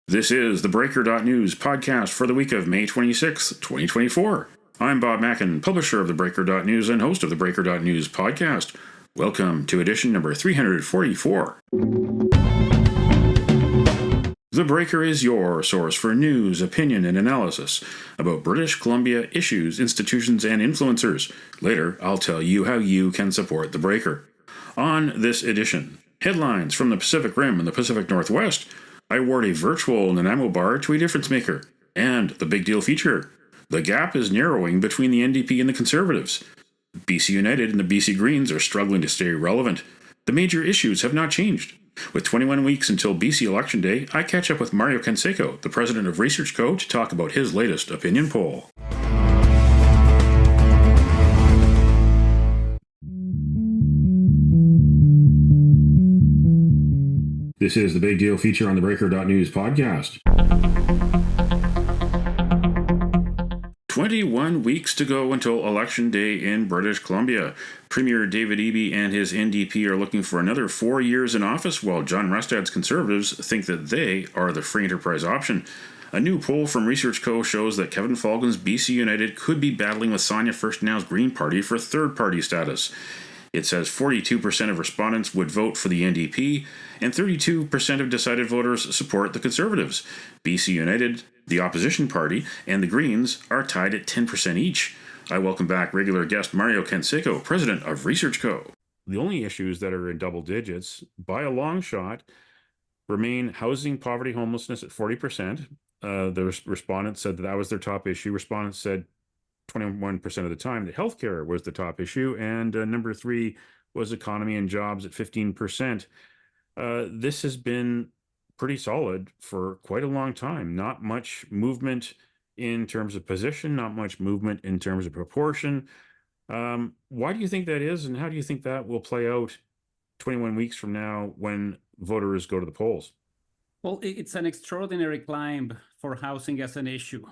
This is theBreaker.news podcast for the week of May 26th, 2024. I'm Bob Mackin, publisher of theBreaker.news and host of the Breaker.news podcast. Welcome to edition number 344. The Breaker is your source for news, opinion, and analysis about British Columbia issues, institutions, and influencers. Later, I'll tell you how you can support The Breaker. On this edition, headlines from the Pacific Rim and the Pacific Northwest. I award a virtual Nanaimo bar to a difference maker. And the big deal feature. The gap is narrowing between the NDP and the Conservatives. BC United and the BC Greens are struggling to stay relevant. The major issues have not changed. With 21 weeks until BC Election Day, I catch up with Mario Canseco, the president of Research Co., to talk about his latest opinion poll. This is the big deal feature on the Breaker.news podcast. 21 weeks to go until Election Day in British Columbia. Premier David Eby and his NDP are looking for another 4 years in office, while John Rustad's Conservatives think that they are the free enterprise option. A new poll from Research Co. shows that Kevin Falcon's BC United could be battling with Sonia Furstenau's Green Party for third-party status. It says 42% of respondents would vote for the NDP, and 32% of decided voters support the Conservatives. BC United, the opposition party, and the Greens are tied at 10% each. I welcome back regular guest Mario Canseco, president of Research Co. The only issues that are in double digits, by a long shot, remain housing, poverty, homelessness at 40%. The respondents said that was their top issue. Respondents said 21% of the time that healthcare was the top issue, and number 3 was economy and jobs at 15%. This has been pretty solid for quite a long time. Not much movement in terms of position, not much movement in terms of proportion. Why do you think that is, and how do you think that will play out 21 weeks from now when voters go to the polls? Well, it's an extraordinary climb for housing as an issue.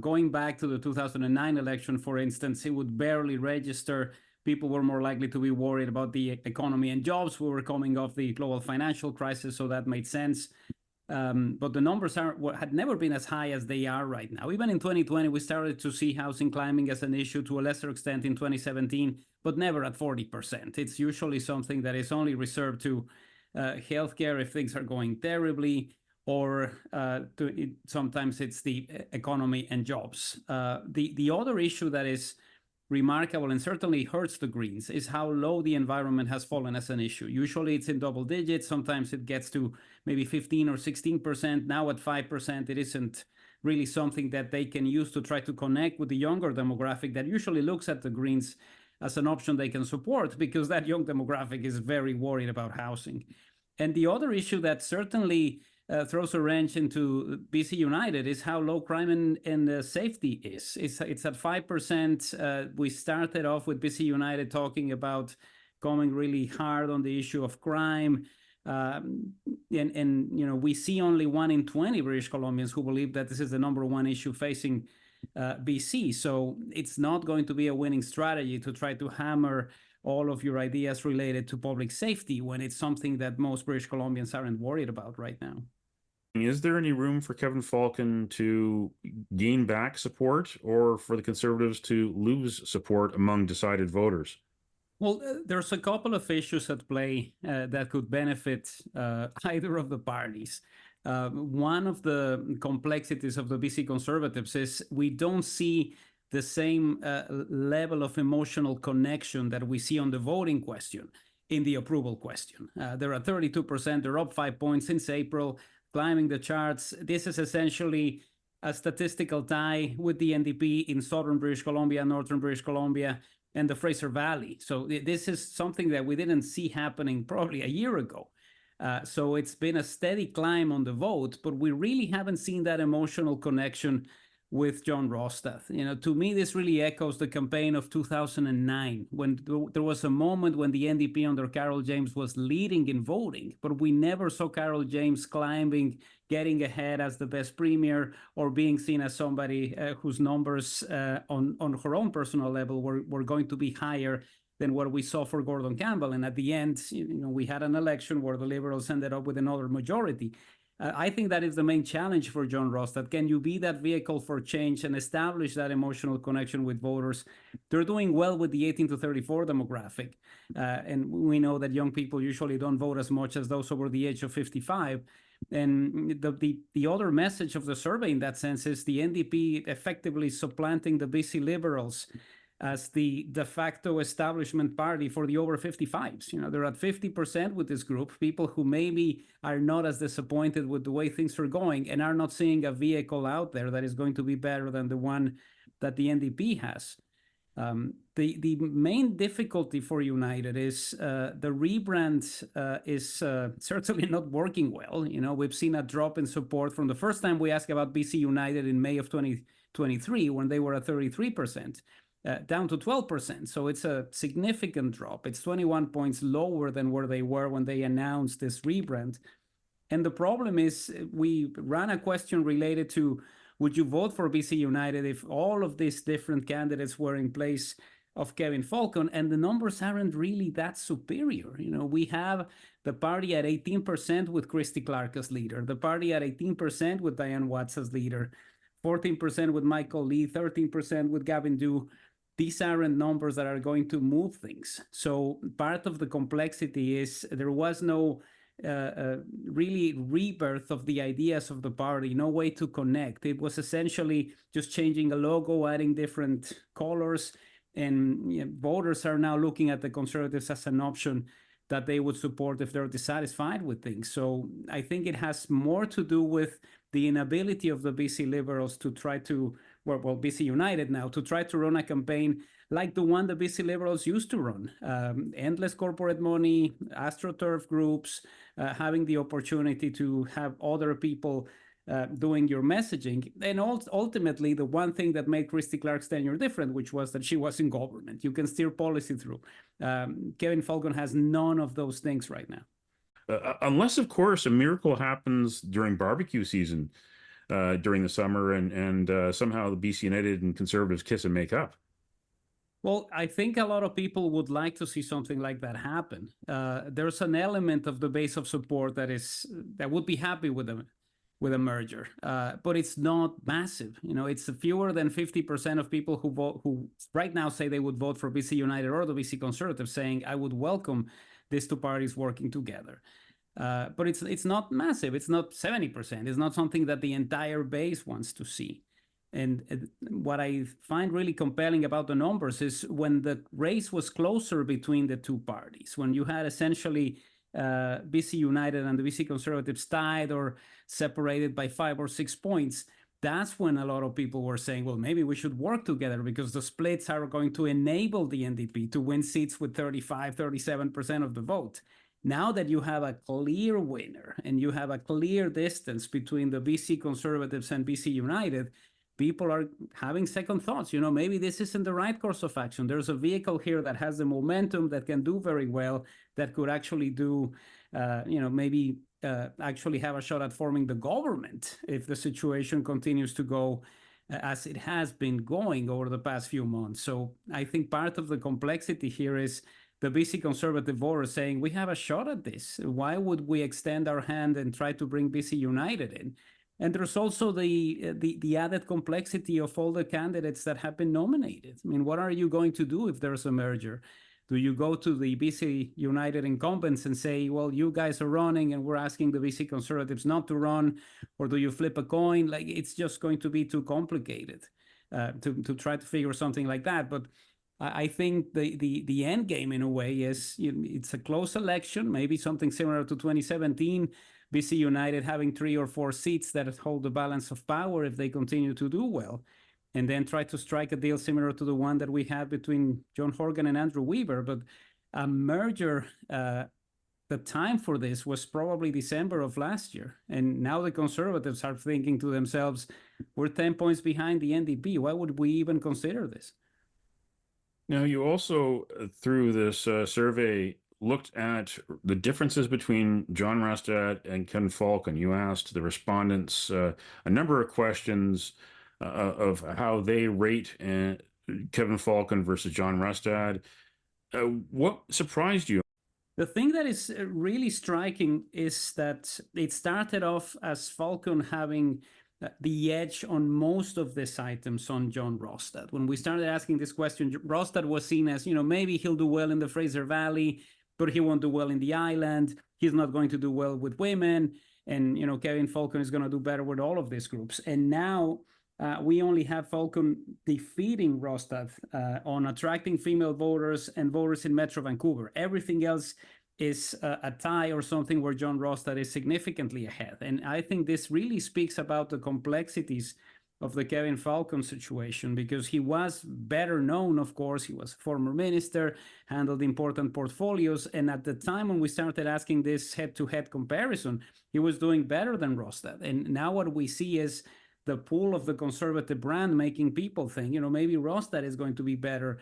Going back to the 2009 election, for instance, it would barely register. People were more likely to be worried about the economy and jobs. We were coming off the global financial crisis, so that made sense. But the numbers had never been as high as they are right now. Even in 2020, we started to see housing climbing as an issue, to a lesser extent in 2017, but never at 40%. It's usually something that is only reserved to healthcare if things are going terribly, or sometimes it's the economy and jobs. The other issue that is remarkable and certainly hurts the Greens is how low the environment has fallen as an issue. Usually it's in double digits. Sometimes it gets to maybe 15 or 16%. Now at 5%, it isn't really something that they can use to try to connect with the younger demographic that usually looks at the Greens as an option they can support, because that young demographic is very worried about housing. And the other issue that certainly throws a wrench into BC United is how low crime and safety is. It's at 5%. We started off with BC United talking about going really hard on the issue of crime. And we see only 1 in 20 British Columbians who believe that this is the number one issue facing BC. So it's not going to be a winning strategy to try to hammer all of your ideas related to public safety when it's something that most British Columbians aren't worried about right now. Is there any room for Kevin Falcon to gain back support, or for the Conservatives to lose support among decided voters? Well, there's a couple of issues at play that could benefit either of the parties. One of the complexities of the BC Conservatives is we don't see the same level of emotional connection that we see on the voting question in the approval question. They're at 32%. They're up 5 points since April, climbing the charts. This is essentially a statistical tie with the NDP in southern British Columbia, northern British Columbia, and the Fraser Valley. So this is something that we didn't see happening probably a year ago. So it's been a steady climb on the vote, but we really haven't seen that emotional connection with John Rustad. To me, this really echoes the campaign of 2009, when there was a moment when the NDP under Carol James was leading in voting, but we never saw Carol James climbing, getting ahead as the best premier, or being seen as somebody whose numbers on her own personal level were going to be higher than what we saw for Gordon Campbell. And at the end, we had an election where the Liberals ended up with another majority. I think that is the main challenge for John Rostad. Can you be that vehicle for change and establish that emotional connection with voters? They're doing well with the 18 to 34 demographic. And we know that young people usually don't vote as much as those over the age of 55. And the other message of the survey in that sense is the NDP effectively supplanting the BC Liberals as the de facto establishment party for the over 55s. They're at 50% with this group, people who maybe are not as disappointed with the way things are going and are not seeing a vehicle out there that is going to be better than the one that the NDP has. The main difficulty for United is the rebrand is certainly not working well. We've seen a drop in support from the first time we asked about BC United in May of 2023, when they were at 33%. Down to 12%. So it's a significant drop. It's 21 points lower than where they were when they announced this rebrand. And the problem is we ran a question related to, would you vote for BC United if all of these different candidates were in place of Kevin Falcon? And the numbers aren't really that superior. We have the party at 18% with Christy Clark as leader, the party at 18% with Diane Watts as leader, 14% with Michael Lee, 13% with Gavin Dew. These aren't numbers that are going to move things. So part of the complexity is there was no really rebirth of the ideas of the party, no way to connect. It was essentially just changing a logo, adding different colors, and voters are now looking at the Conservatives as an option that they would support if they're dissatisfied with things. So I think it has more to do with the inability of the BC Liberals to try to, well, BC United now, to try to run a campaign like the one the BC Liberals used to run. Endless corporate money, AstroTurf groups, having the opportunity to have other people doing your messaging. And ultimately, the one thing that made Christy Clark's tenure different, which was that she was in government. You can steer policy through. Kevin Falcon has none of those things right now. Unless, of course, a miracle happens during barbecue season during the summer and somehow the BC United and Conservatives kiss and make up. Well, I think a lot of people would like to see something like that happen. There's an element of the base of support that would be happy with a merger, but it's not massive. It's fewer than 50% of people who right now say they would vote for BC United or the BC Conservatives saying, I would welcome these two parties working together. But it's not massive. It's not 70%. It's not something that the entire base wants to see. And what I find really compelling about the numbers is when the race was closer between the two parties, when you had essentially BC United and the BC Conservatives tied or separated by 5 or 6 points, that's when a lot of people were saying, well, maybe we should work together because the splits are going to enable the NDP to win seats with 35, 37% of the vote. Now that you have a clear winner and you have a clear distance between the BC Conservatives and BC United, people are having second thoughts. Maybe this isn't the right course of action. There's a vehicle here that has the momentum, that can do very well, that could actually do, maybe actually have a shot at forming the government if the situation continues to go as it has been going over the past few months. So I think part of the complexity here is the BC Conservative voters saying, we have a shot at this. Why would we extend our hand and try to bring BC United in? And there's also the added complexity of all the candidates that have been nominated. I mean, what are you going to do if there's a merger? Do you go to the BC United incumbents and say, well, you guys are running and we're asking the BC Conservatives not to run? Or do you flip a coin? Like, it's just going to be too complicated to try to figure something like that. But I think the end game, in a way, is it's a close election, maybe something similar to 2017, BC United having 3 or 4 seats that hold the balance of power if they continue to do well, and then try to strike a deal similar to the one that we had between John Horgan and Andrew Weaver. But a merger, the time for this was probably December of last year. And now the Conservatives are thinking to themselves, we're 10 points behind the NDP. Why would we even consider this? Now, you also, through this survey, looked at the differences between John Rustad and Ken Falcon. You asked the respondents a number of questions of how they rate Kevin Falcon versus John Rustad. What surprised you? The thing that is really striking is that it started off as Falcon having the edge on most of these items on John Rostad. When we started asking this question, Rostad was seen as, maybe he'll do well in the Fraser Valley, but he won't do well in the island. He's not going to do well with women. And, Kevin Falcon is going to do better with all of these groups. And now we only have Falcon defeating Rostad on attracting female voters and voters in Metro Vancouver. Everything else is a tie or something where John Rostad is significantly ahead. And I think this really speaks about the complexities of the Kevin Falcon situation, because he was better known, of course. He was a former minister, handled important portfolios. And at the time when we started asking this head-to-head comparison, he was doing better than Rostad. And now what we see is the pull of the conservative brand making people think, maybe Rostad is going to be better.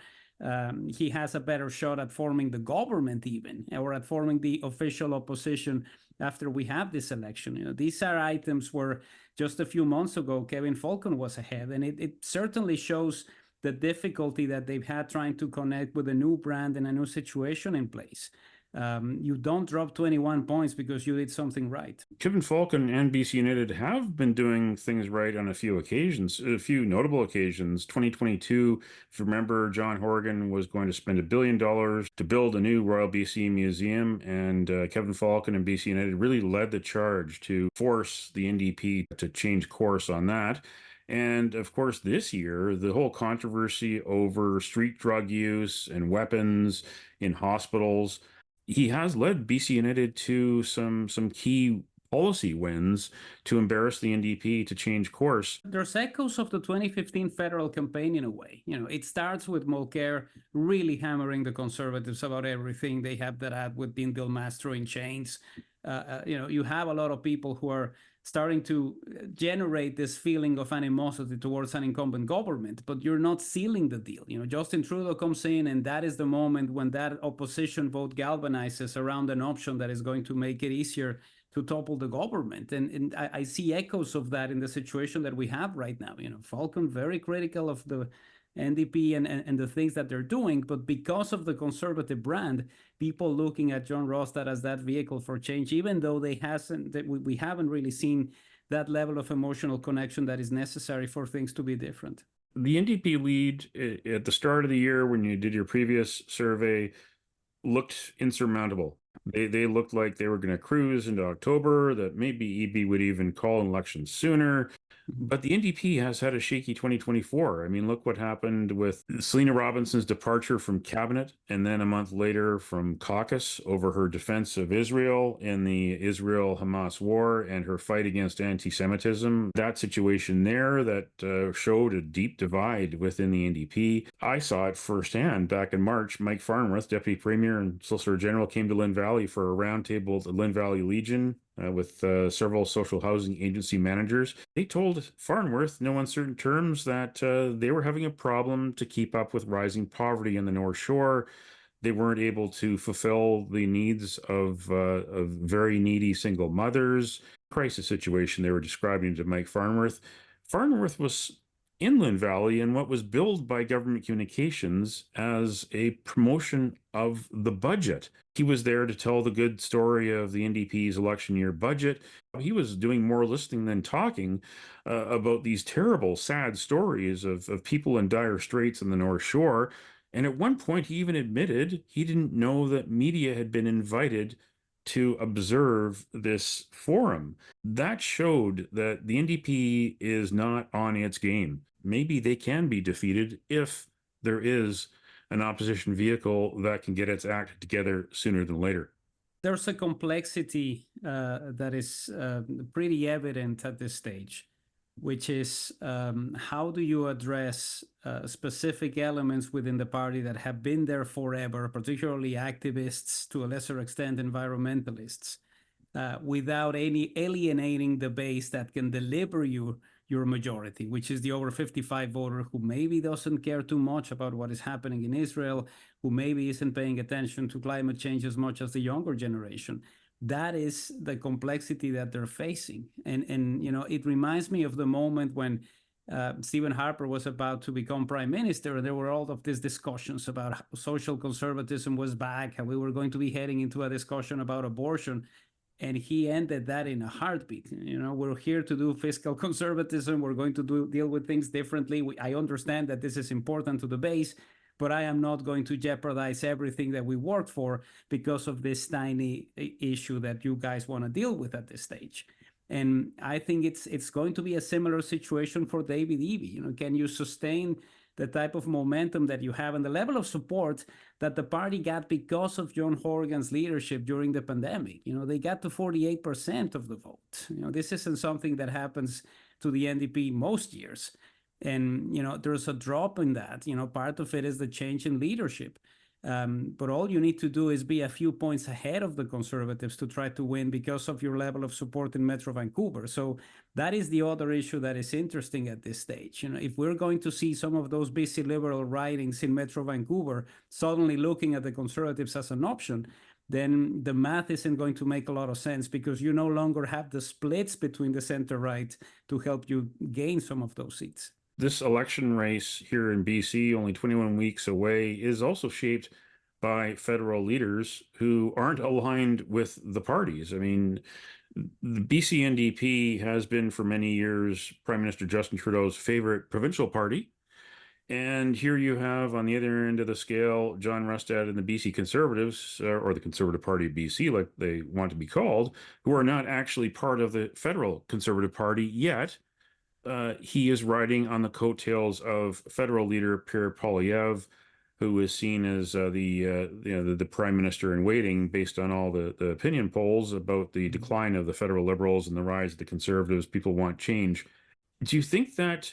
He has a better shot at forming the government even, or at forming the official opposition after we have this election. These are items where just a few months ago, Kevin Falcon was ahead. And it certainly shows the difficulty that they've had trying to connect with a new brand and a new situation in place. You don't drop 21 points because you did something right. Kevin Falcon and BC United have been doing things right on a few occasions, a few notable occasions. 2022, if you remember, John Horgan was going to spend $1 billion to build a new Royal BC Museum, and Kevin Falcon and BC United really led the charge to force the NDP to change course on that. And of course, this year, the whole controversy over street drug use and weapons in hospitals, he has led BC United to some key policy wins to embarrass the NDP to change course. There's echoes of the 2015 federal campaign in a way. It starts with Mulcair really hammering the Conservatives about everything. They have that ad with Dindal Mastro in chains. You have a lot of people who are starting to generate this feeling of animosity towards an incumbent government, but you're not sealing the deal. Justin Trudeau comes in, and that is the moment when that opposition vote galvanizes around an option that is going to make it easier to topple the government. And I see echoes of that in the situation that we have right now. Falcon very critical of the NDP and the things that they're doing, but because of the conservative brand, people looking at John Rostad as that vehicle for change, even though we haven't really seen that level of emotional connection that is necessary for things to be different. The NDP lead at the start of the year, when you did your previous survey, looked insurmountable. They looked like they were going to cruise into October, that maybe EB would even call an election sooner. But the NDP has had a shaky 2024. I mean, look what happened with Selena Robinson's departure from cabinet, and then a month later from caucus over her defense of Israel in the Israel-Hamas war and her fight against anti-Semitism. That situation there that showed a deep divide within the NDP. I saw it firsthand back in March. Mike Farnworth, Deputy Premier and Solicitor General, came to Lynn Valley for a roundtable at the Lynn Valley Legion with several social housing agency managers. They told Farnworth, no uncertain terms, that they were having a problem to keep up with rising poverty in the North Shore. They weren't able to fulfill the needs of very needy single mothers. Crisis situation they were describing to Mike Farnworth. Farnworth was in Lynn Valley in what was billed by government communications as a promotion of the budget. He was there to tell the good story of the NDP's election year budget. He was doing more listening than talking about these terrible, sad stories of people in dire straits in the North Shore. And at one point, he even admitted he didn't know that media had been invited to observe this forum. That showed that the NDP is not on its game. Maybe they can be defeated if there is an opposition vehicle that can get its act together sooner than later. There's a complexity that is pretty evident at this stage, which is how do you address specific elements within the party that have been there forever, particularly activists, to a lesser extent environmentalists, without any alienating the base that can deliver you your majority, which is the over 55 voter who maybe doesn't care too much about what is happening in Israel, who maybe isn't paying attention to climate change as much as the younger generation. That is the complexity that they're facing. And it reminds me of the moment when Stephen Harper was about to become prime minister, and there were all of these discussions about how social conservatism was back, how we were going to be heading into a discussion about abortion. And he ended that in a heartbeat. We're here to do fiscal conservatism. We're going to deal with things differently. I understand that this is important to the base, but I am not going to jeopardize everything that we worked for because of this tiny issue that you guys want to deal with at this stage. And I think it's going to be a similar situation for David Eby. Can you sustain the type of momentum that you have and the level of support that the party got because of John Horgan's leadership during the pandemic? They got to 48% of the vote. This isn't something that happens to the NDP most years. And, there's a drop in that. Part of it is the change in leadership. But all you need to do is be a few points ahead of the Conservatives to try to win because of your level of support in Metro Vancouver. So that is the other issue that is interesting at this stage. If we're going to see some of those BC Liberal ridings in Metro Vancouver suddenly looking at the Conservatives as an option, then the math isn't going to make a lot of sense because you no longer have the splits between the center-right to help you gain some of those seats. This election race here in BC, only 21 weeks away, is also shaped by federal leaders who aren't aligned with the parties. I mean, the BC NDP has been for many years Prime Minister Justin Trudeau's favorite provincial party. And here you have on the other end of the scale, John Rustad and the BC Conservatives, or the Conservative Party of BC, like they want to be called, who are not actually part of the federal Conservative Party yet. He is riding on the coattails of federal leader Pierre Poilievre, who is seen as the prime minister in waiting based on all the opinion polls about the decline of the federal Liberals and the rise of the Conservatives. People want change. Do you think that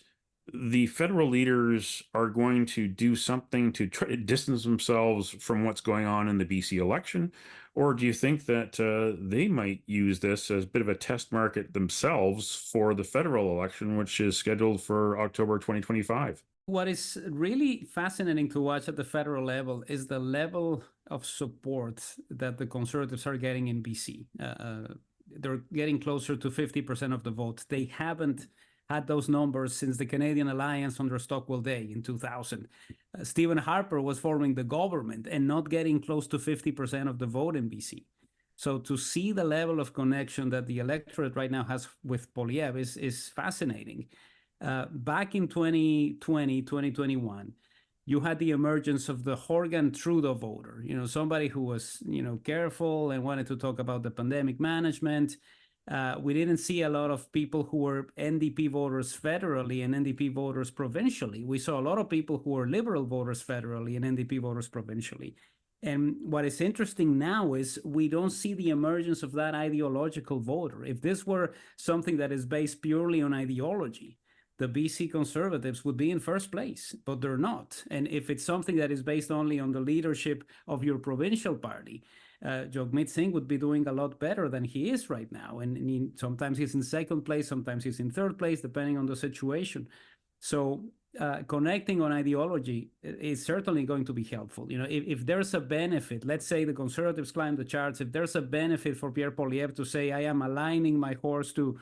the federal leaders are going to do something to try to distance themselves from what's going on in the BC election? Or do you think that they might use this as a bit of a test market themselves for the federal election, which is scheduled for October 2025? What is really fascinating to watch at the federal level is the level of support that the Conservatives are getting in BC. They're getting closer to 50% of the vote. They haven't had those numbers since the Canadian Alliance under Stockwell Day in 2000. Stephen Harper was forming the government and not getting close to 50% of the vote in BC. So to see the level of connection that the electorate right now has with Poilievre is fascinating. Back in 2020, 2021, you had the emergence of the Horgan-Trudeau voter, somebody who was, careful and wanted to talk about the pandemic management. We didn't see a lot of people who were NDP voters federally and NDP voters provincially. We saw a lot of people who were Liberal voters federally and NDP voters provincially. And what is interesting now is we don't see the emergence of that ideological voter. If this were something that is based purely on ideology, the BC Conservatives would be in first place, but they're not. And if it's something that is based only on the leadership of your provincial party, Jagmeet Singh would be doing a lot better than he is right now. And sometimes he's in second place, sometimes he's in third place, depending on the situation. So connecting on ideology is certainly going to be helpful. If there's a benefit, let's say the Conservatives climb the charts, if there's a benefit for Pierre Poilievre to say, I am aligning my horse to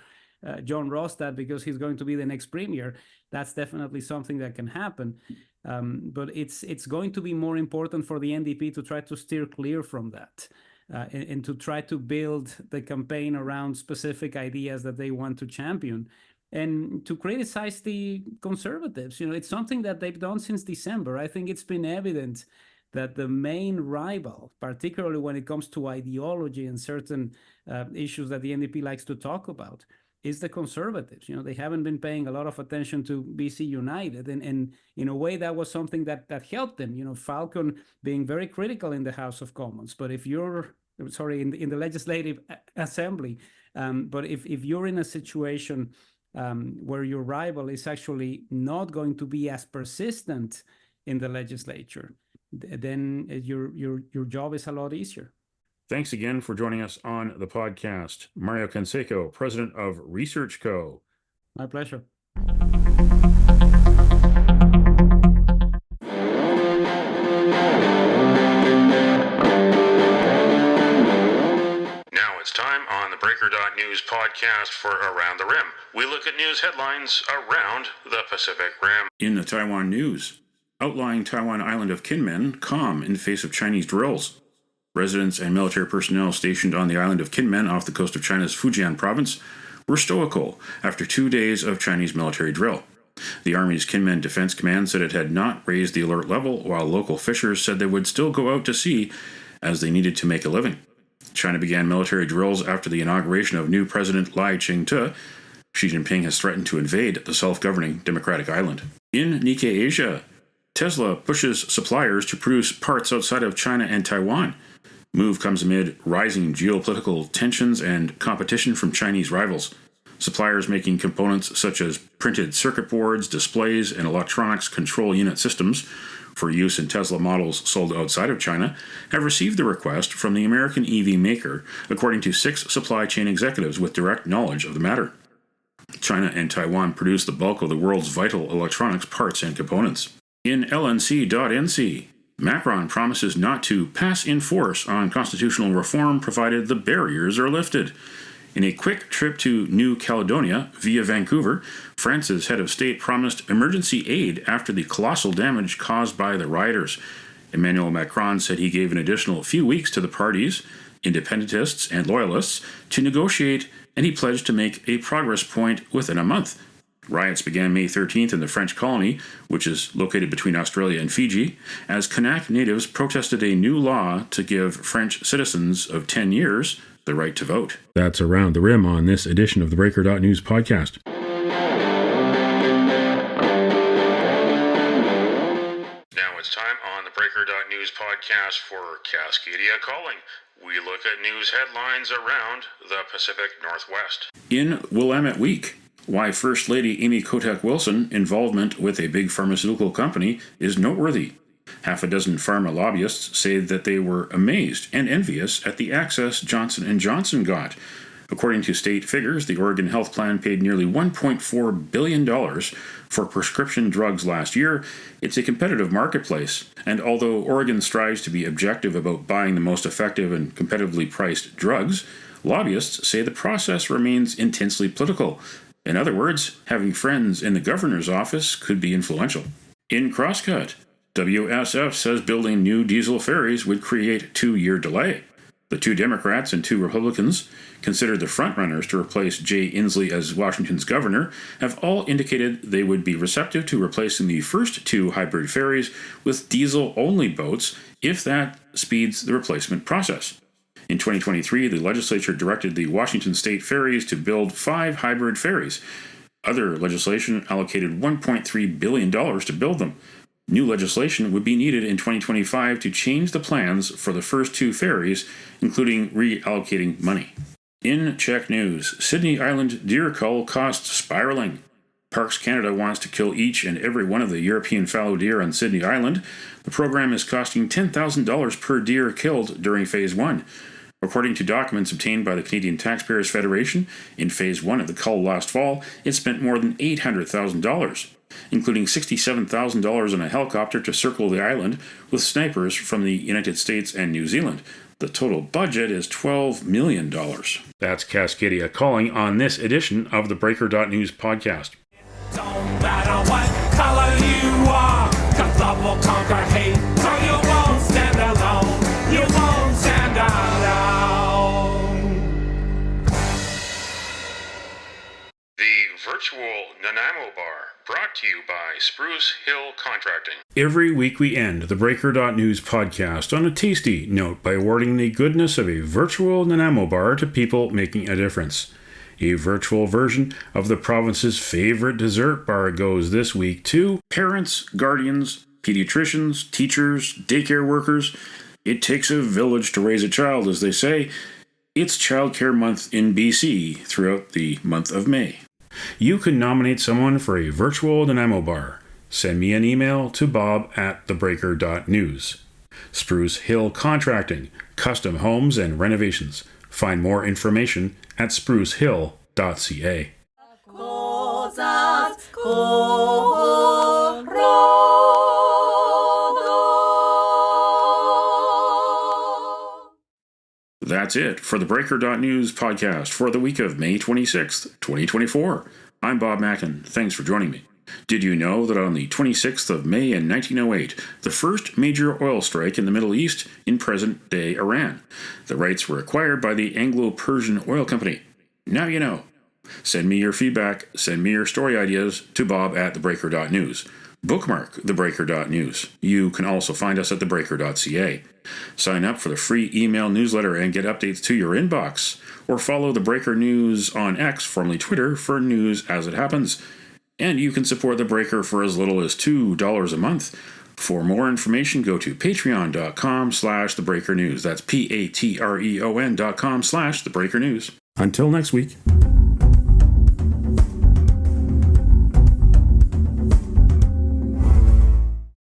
John Rustad because he's going to be the next premier, that's definitely something that can happen. But it's going to be more important for the NDP to try to steer clear from that and to try to build the campaign around specific ideas that they want to champion and to criticize the Conservatives. It's something that they've done since December. I think it's been evident that the main rival, particularly when it comes to ideology and certain issues that the NDP likes to talk about, is the Conservatives. They haven't been paying a lot of attention to BC United. And in a way, that was something that helped them. Falcon being very critical in the House of Commons. But if you're, in the Legislative Assembly, but if you're in a situation where your rival is actually not going to be as persistent in the legislature, then your job is a lot easier. Thanks again for joining us on the podcast. Mario Canseco, president of Research Co. My pleasure. Now it's time time on the Breaker.news podcast for Around the Rim. We look at news headlines around the Pacific Rim. In the Taiwan news, outlying Taiwan island of Kinmen calm in face of Chinese drills. Residents and military personnel stationed on the island of Kinmen off the coast of China's Fujian province were stoical after 2 days of Chinese military drill. The Army's Kinmen Defense Command said it had not raised the alert level, while local fishers said they would still go out to sea as they needed to make a living. China began military drills after the inauguration of new President Lai Ching-te. Xi Jinping has threatened to invade the self-governing democratic island. In Nikkei Asia, Tesla pushes suppliers to produce parts outside of China and Taiwan. Move comes amid rising geopolitical tensions and competition from Chinese rivals. Suppliers making components such as printed circuit boards, displays, and electronics control unit systems for use in Tesla models sold outside of China have received the request from the American EV maker, according to 6 supply chain executives with direct knowledge of the matter. China and Taiwan produce the bulk of the world's vital electronics parts and components. In LNC.NC, Macron promises not to pass in force on constitutional reform provided the barriers are lifted. In a quick trip to New Caledonia via Vancouver, France's head of state promised emergency aid after the colossal damage caused by the rioters. Emmanuel Macron said he gave an additional few weeks to the parties, independentists and loyalists, to negotiate, and he pledged to make a progress point within a month. Riots began May 13th in the French colony, which is located between Australia and Fiji, as Kanak natives protested a new law to give French citizens of 10 years the right to vote. That's Around the Rim on this edition of the Breaker.news podcast. Now it's time on the Breaker.news podcast for Cascadia Calling. We look at news headlines around the Pacific Northwest. In Willamette Week, why First Lady Amy Kotek Wilson involvement with a big pharmaceutical company is noteworthy. Half a dozen pharma lobbyists say that they were amazed and envious at the access Johnson & Johnson got. According to state figures, the Oregon Health Plan paid nearly $1.4 billion for prescription drugs last year. It's a competitive marketplace, and although Oregon strives to be objective about buying the most effective and competitively priced drugs, lobbyists say the process remains intensely political. In other words, having friends in the governor's office could be influential. In Crosscut, WSF says building new diesel ferries would create a 2-year delay. The 2 Democrats and 2 Republicans, considered the frontrunners to replace Jay Inslee as Washington's governor, have all indicated they would be receptive to replacing the first 2 hybrid ferries with diesel-only boats if that speeds the replacement process. In 2023, the legislature directed the Washington State Ferries to build 5 hybrid ferries. Other legislation allocated $1.3 billion to build them. New legislation would be needed in 2025 to change the plans for the first 2 ferries, including reallocating money. In Czech news, Sydney Island deer cull costs spiraling. Parks Canada wants to kill each and every one of the European fallow deer on Sydney Island. The program is costing $10,000 per deer killed during Phase 1. According to documents obtained by the Canadian Taxpayers Federation, in Phase 1 of the cull last fall, it spent more than $800,000. Including $67,000 on a helicopter to circle the island with snipers from the United States and New Zealand. The total budget is $12 million. That's Cascadia Calling on this edition of the Breaker.news podcast. Don't matter what color you are, 'cause love will conquer hate, so you won't stand alone. You won't stand alone. The virtual Nanaimo Bar, brought to you by Spruce Hill Contracting. Every week we end the Breaker.news podcast on a tasty note by awarding the goodness of a virtual Nanaimo Bar to people making a difference. A virtual version of the province's favorite dessert bar goes this week to parents, guardians, pediatricians, teachers, daycare workers. It takes a village to raise a child, as they say. It's Childcare Month in BC throughout the month of May. You can nominate someone for a virtual Nanaimo Bar. Send me an email to bob@theBreaker.news. Spruce Hill Contracting, custom homes and renovations. Find more information at sprucehill.ca. That's it for the Breaker.news podcast for the week of May 26th, 2024. I'm Bob Mackin. Thanks for joining me. Did you know that on the 26th of May in 1908, the first major oil strike in the Middle East in present-day Iran? The rights were acquired by the Anglo-Persian Oil Company. Now you know. Send me your feedback, send me your story ideas to bob@theBreaker.news. Bookmark theBreaker.news. You can also find us at theBreaker.ca. Sign up for the free email newsletter and get updates to your inbox. Or follow The Breaker News on X, formerly Twitter, for news as it happens. And you can support The Breaker for as little as $2 a month. For more information, go to patreon.com/TheBreakerNews. That's patreon.com/TheBreakerNews. Until next week.